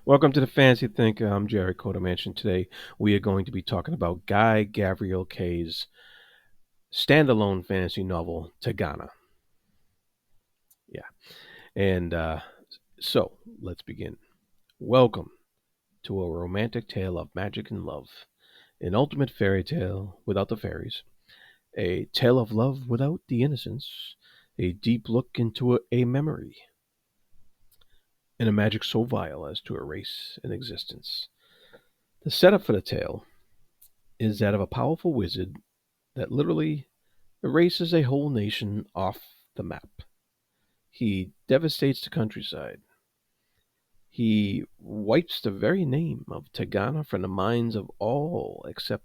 Welcome to the Fancy Thinker. I'm Jerry Codamanch, and today we are going to be talking about Guy Gavriel Kay's standalone fantasy novel, TIGANA. Yeah. And so let's begin. Welcome to a romantic tale of magic and love, an ultimate fairy tale without the fairies, a tale of love without the innocence, a deep look into a memory, and a magic so vile as to erase an existence. The setup for the tale is that of a powerful wizard that literally erases a whole nation off the map. He devastates the countryside. He wipes the very name of Tagana from the minds of all except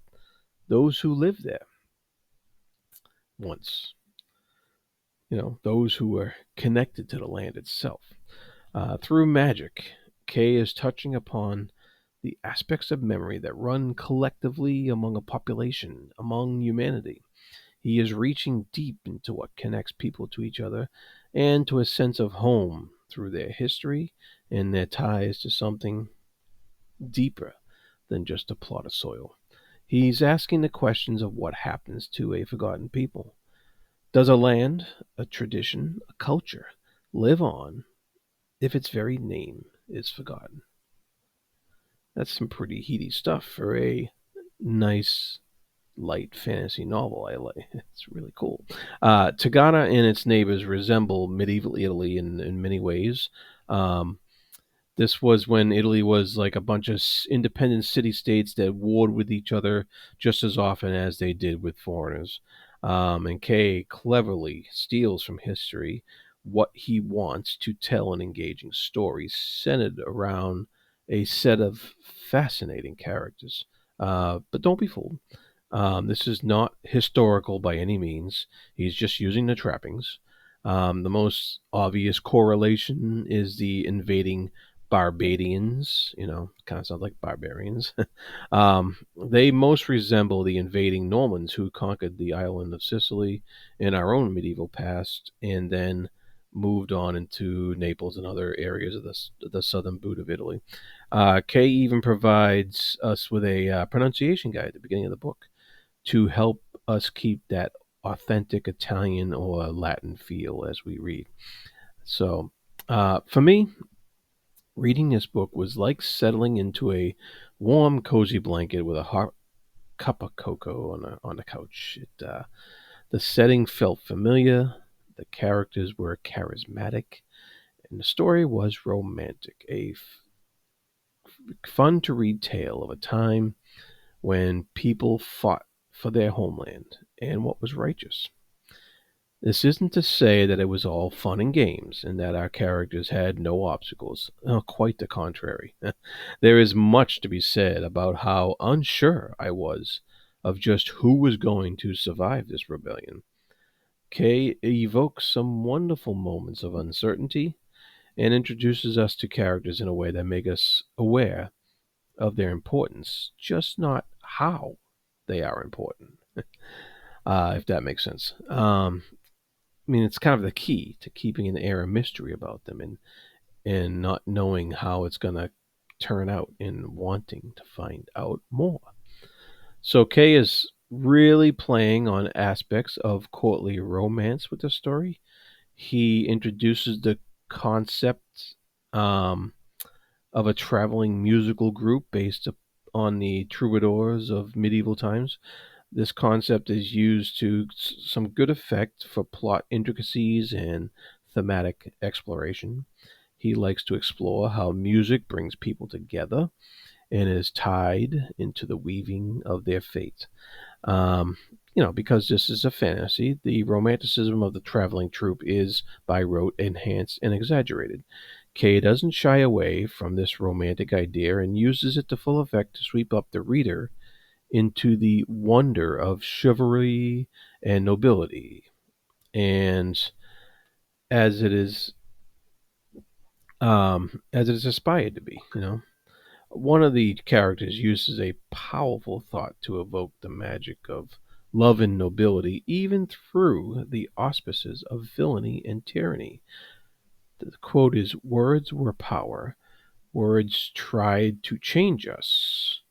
those who lived there once. Those who were connected to the land itself. Through magic, Kay is touching upon the aspects of memory that run collectively among a population, among humanity. He is reaching deep into what connects people to each other and to a sense of home through their history and their ties to something deeper than just a plot of soil. He's asking the questions of what happens to a forgotten people. Does a land, a tradition, a culture live on if its very name is forgotten? That's some pretty heady stuff for a nice light fantasy novel. I like. It's really cool. Tigana and its neighbors resemble medieval Italy in many ways. Um, this was when Italy was like a bunch of independent city states that warred with each other just as often as they did with foreigners. And Kay cleverly steals from history what he wants to tell an engaging story centered around a set of fascinating characters. But don't be fooled. This is not historical by any means. He's just using the trappings. The most obvious correlation is the invading Barbadians. Kind of sounds like barbarians. They most resemble the invading Normans who conquered the island of Sicily in our own medieval past and then moved on into Naples and other areas of the southern boot of Italy. Kay even provides us with a pronunciation guide at the beginning of the book to help us keep that authentic Italian or Latin feel as we read. So, for me, reading this book was like settling into a warm, cozy blanket with a hot cup of cocoa on the couch. The setting felt familiar, the characters were charismatic, and the story was romantic. A fun to read tale of a time when people fought for their homeland and what was righteous. This isn't to say that it was all fun and games and that our characters had no obstacles. Quite the contrary. There is much to be said about how unsure I was of just who was going to survive this rebellion. Kay evokes some wonderful moments of uncertainty and introduces us to characters in a way that make us aware of their importance, just not how they are important, if that makes sense. It's kind of the key to keeping an air of mystery about them and not knowing how it's going to turn out and wanting to find out more. So Kay is really playing on aspects of courtly romance with the story. He introduces the concept um, of a traveling musical group based on the troubadours of medieval times. This concept is used to some good effect for plot intricacies and thematic exploration. He likes to explore how music brings people together and is tied into the weaving of their fate. Um, because this is a fantasy, the romanticism of the traveling troupe is by rote enhanced and exaggerated. Kay doesn't shy away from this romantic idea and uses it to full effect to sweep up the reader into the wonder of chivalry and nobility, and as it is as it is aspired to be. One of the characters uses a powerful thought to evoke the magic of love and nobility, even through the auspices of villainy and tyranny. The quote is: "Words were power. Words tried to change us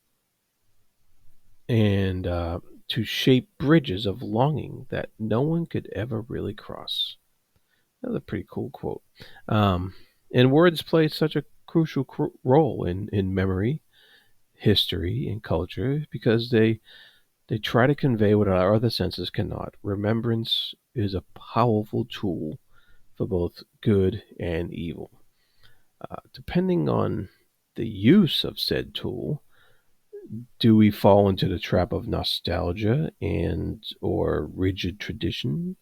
and to shape bridges of longing that no one could ever really cross. That's a pretty cool quote. Um, and words play such a crucial role in memory, history, and culture because they try to convey what our other senses cannot. Remembrance is a powerful tool for both good and evil. Depending on the use of said tool, do we fall into the trap of nostalgia and or rigid tradition,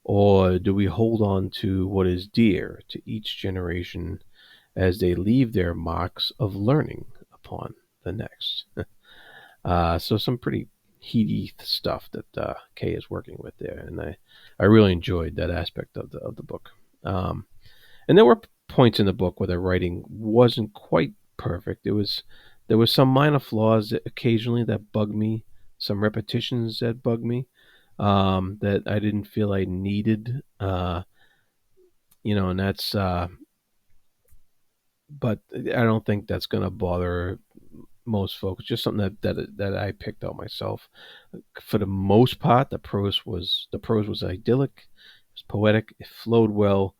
or do we hold on to what is dear to each generation as they leave their marks of learning upon the next? So some pretty heady stuff that Kay is working with there, and I really enjoyed that aspect of the book. Um, and there were points in the book where the writing wasn't quite perfect. There was some minor flaws that occasionally that bugged me, some repetitions that bugged me, that I didn't feel I needed. And that's but I don't think that's going to bother most folks. Just something that I picked out myself. For the most part, the prose was idyllic, it was poetic, it flowed well,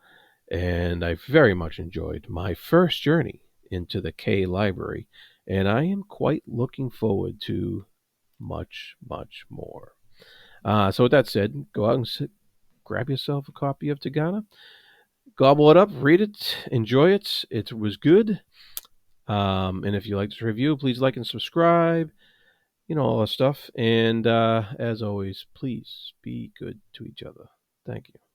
and I very much enjoyed my first journey into the K library, and I am quite looking forward to much, much more. So with that said, go out and grab yourself a copy of Tigana, gobble it up, read it, enjoy it. It was good. And if you like this review, please like and subscribe. All that stuff. And as always, please be good to each other. Thank you.